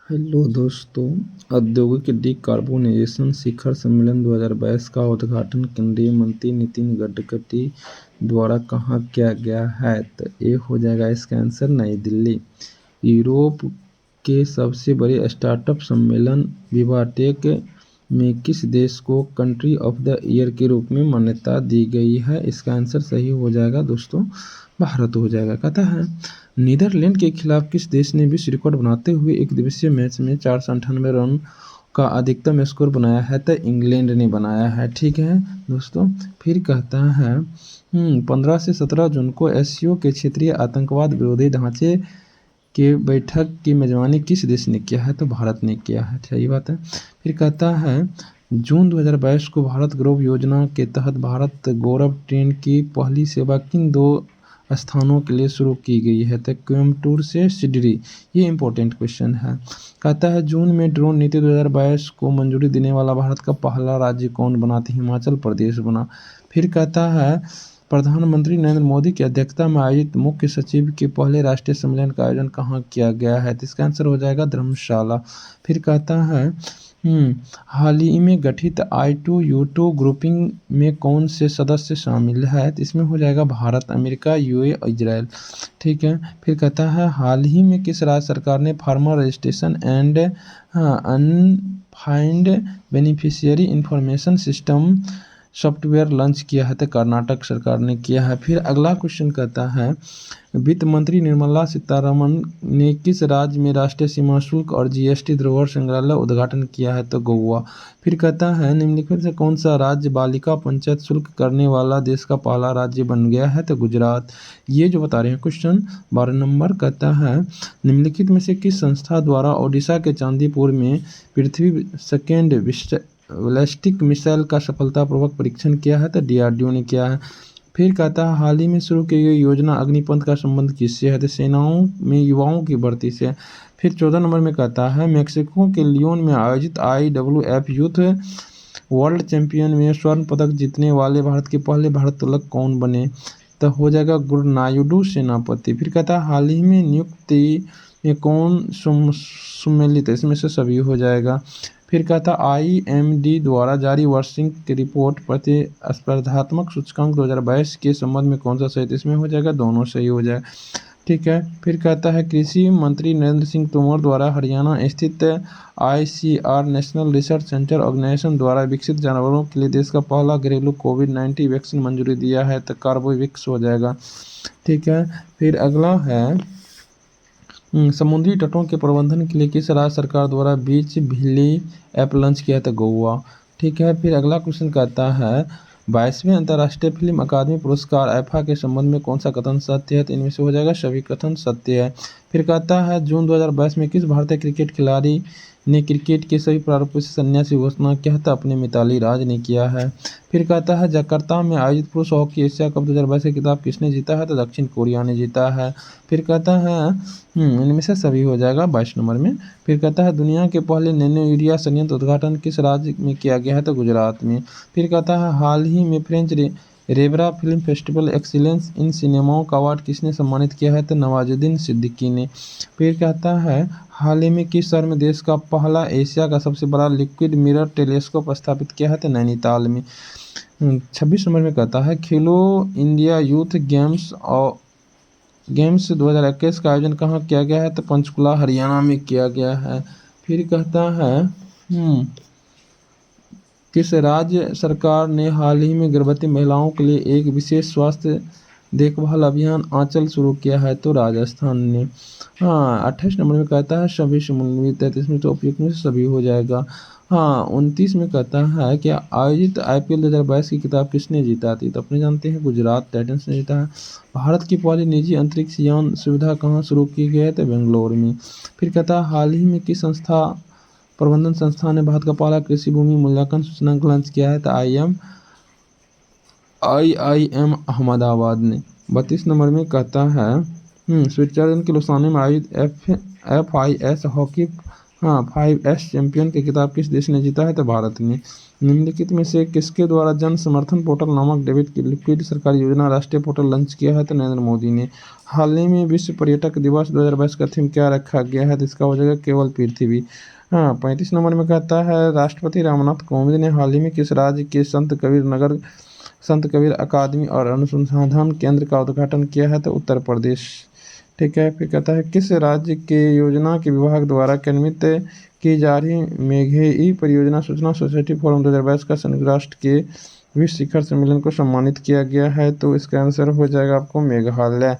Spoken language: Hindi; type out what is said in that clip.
हेलो दोस्तों। औद्योगिक डिकार्बोनाइजेशन शिखर सम्मेलन 2022 का उद्घाटन केंद्रीय मंत्री नितिन गडकरी द्वारा कहाँ किया गया है? तो ये हो जाएगा इसका आंसर नई दिल्ली। यूरोप के सबसे बड़े स्टार्टअप सम्मेलन विवाटेक में किस देश को कंट्री ऑफ द ईयर के रूप में मान्यता दी गई है? इसका आंसर सही हो जाएगा दोस्तों, भारत हो जाएगा। कहता है नीदरलैंड के खिलाफ किस देश ने विश्व रिकॉर्ड बनाते हुए एक दिवसीय मैच में 498 रन का अधिकतम स्कोर बनाया है? तो इंग्लैंड ने बनाया है। ठीक है दोस्तों। फिर कहता है 15 से 17 जून को एससीओ के क्षेत्रीय आतंकवाद विरोधी ढांचे के बैठक की मेजबानी किस देश ने किया है? तो भारत ने किया है। सही बात है। फिर कहता है जून 2022 को भारत गौरव योजना के तहत भारत गौरव ट्रेन की पहली सेवा किन दो स्थानों के लिए शुरू की गई है? तो कोयम्बटूर से सिडनी। ये इंपॉर्टेंट क्वेश्चन है। कहता है जून में ड्रोन नीति 2022 को मंजूरी देने वाला भारत का पहला राज्य कौन बना? तो हिमाचल प्रदेश बना। फिर कहता है प्रधानमंत्री नरेंद्र मोदी की अध्यक्षता में आयोजित मुख्य सचिव के पहले राष्ट्रीय सम्मेलन का आयोजन कहाँ किया गया है? तो इसका आंसर हो जाएगा धर्मशाला। फिर कहता है हाल ही में गठित I2U2 ग्रुपिंग में कौन से सदस्य शामिल है? तो इसमें हो जाएगा भारत, अमेरिका, यूएई, इजराइल। ठीक है। फिर कहता है हाल ही में किस राज्य सरकार ने farmer registration and unified beneficiary information system software launch किया है? तो कर्नाटक सरकार ने किया है। फिर अगला क्वेश्चन कहता है वित्त मंत्री निर्मला सीतारमण ने किस राज्य में राष्ट्रीय सीमा शुल्क और जीएसटी धरोहर संग्रहालय उद्घाटन किया है? तो गोवा। फिर कहता है निम्नलिखित से कौन सा राज्य बालिका पंचायत शुल्क करने वाला देश का पहला राज्य बन गया है? तो गुजरात। ये जो बता रहे हैं क्वेश्चन 12 नंबर कहता है निम्नलिखित में से किस संस्था द्वारा ओडिशा के चांदीपुर में पृथ्वी सेकेंड बैलिस्टिक मिसाइल का सफलतापूर्वक परीक्षण किया है? तो डीआरडीओ ने किया है। फिर कहता है हाल ही में शुरू की गई योजना अग्निपथ का संबंध किससे है? तो सेनाओं में युवाओं की भर्ती से। फिर 14 नंबर में कहता है मेक्सिको के लियोन में आयोजित IWF यूथ वर्ल्ड चैंपियन में स्वर्ण पदक जीतने वाले भारत के पहले भारोत्तोलक कौन बने? तो हो जाएगा गुरुनायुडू सेनापति। फिर कहता है हाल ही में नियुक्ति में कौन सम्मिलित है? इसमें से सभी हो जाएगा। फिर कहता IMD द्वारा जारी वार्षिक रिपोर्ट प्रतिस्पर्धात्मक सूचकांक 2022 के संबंध में कौन सा सही? इसमें हो जाएगा दोनों सही हो जाए। ठीक है। फिर कहता है कृषि मंत्री नरेंद्र सिंह तोमर द्वारा हरियाणा स्थित ICR national research centre organisation द्वारा विकसित जानवरों के लिए देश का पहला घरेलू कोविड-19 वैक्सीन मंजूरी दिया है? तो कार्बोविक्स हो जाएगा। ठीक है। फिर अगला है समुद्री तटों के प्रबंधन के लिए किस राज्य सरकार द्वारा बीच बिजली ऐप लॉन्च किया? था गोवा। ठीक है। फिर अगला क्वेश्चन कहता है 22वें अंतर्राष्ट्रीय फिल्म अकादमी पुरस्कार ऐफा के संबंध में कौन सा कथन सत्य है? तो इनमें से हो जाएगा सभी कथन सत्य है। फिर कहता है जून 2022 में किस भारतीय क्रिकेट खिलाड़ी ने क्रिकेट के सभी प्रारूपों से संन्यास की घोषणा किया? था अपने मिताली राज ने किया है। फिर कहता है जकार्ता में आयोजित पुरुष हॉकी एशिया कप 2022 का खिताब किसने जीता है? तो दक्षिण कोरिया ने जीता है। फिर कहता है इनमें से सभी हो जाएगा 22 नंबर में। फिर कहता है दुनिया के पहले नैनो यूरिया संयंत्र उद्घाटन किस राज्य में किया गया है? तो गुजरात में। फिर कहता है हाल ही में French Riviera film festival excellence in सिनेमाओं का अवार्ड किसने सम्मानित किया है? तो नवाजुद्दीन सिद्दीकी ने। फिर कहता है हाल ही में किस शहर में देश का पहला एशिया का सबसे बड़ा लिक्विड मिरर टेलीस्कोप स्थापित किया है? तो नैनीताल में। 26 नंबर में कहता है खेलो इंडिया यूथ गेम्स 2021 का आयोजन कहाँ किया गया है? तो पंचकुला हरियाणा में किया गया है। फिर कहता है किस राज्य सरकार ने हाल ही में गर्भवती महिलाओं के लिए एक विशेष स्वास्थ्य देखभाल अभियान आंचल शुरू किया है? तो राजस्थान ने। 28 नंबर में कहता है सभी सम्मिलित है, इसमें तो उपयुक्त में सभी हो जाएगा। 29 में कहता है कि आयोजित IPL 2022 की किताब किसने जीता थी? तो अपने जानते हैं गुजरात टाइटंस ने जीता है। भारत की पहली निजी अंतरिक्ष यान सुविधा कहाँ शुरू की गई है? तो बेंगलोर में। फिर कहता है हाल ही में किस प्रबंधन संस्थान ने भारत का पहला कृषि भूमि मूल्यांकन सूचकांक लॉन्च किया है? तो IIM अहमदाबाद ने। 32 नंबर में कहता है स्विट्जरलैंड के लुसाने में आयोजित FIS हॉकी हाँ, 5S चैंपियन की खिताब किस देश ने जीता है? तो भारत ने। निम्नलिखित में से किसके द्वारा जन समर्थन पोर्टल नामक डेबिट की लिक्विड सरकारी योजना राष्ट्रीय पोर्टल लॉन्च किया है? तो नरेंद्र मोदी ने। हाल ही में विश्व पर्यटक दिवस 2022 का थीम क्या रखा गया है? तो इसका हो जाएगा केवल पृथ्वी। हाँ, 35 नंबर में कहता है राष्ट्रपति रामनाथ कोविंद ने हाल ही में किस राज्य के संत कबीर अकादमी और अनुसंधान केंद्र का उद्घाटन किया है? तो उत्तर प्रदेश। ठीक है, फिर कहता है किस राज्य के योजना के विभाग द्वारा क्रियान्वित की जा रही मेघई परियोजना सूचना सोसाइटी फोरम 2022 का संयुक्त राष्ट्र के विश्व शिखर सम्मेलन को सम्मानित किया गया है? तो इसका आंसर हो जाएगा आपको मेघालय।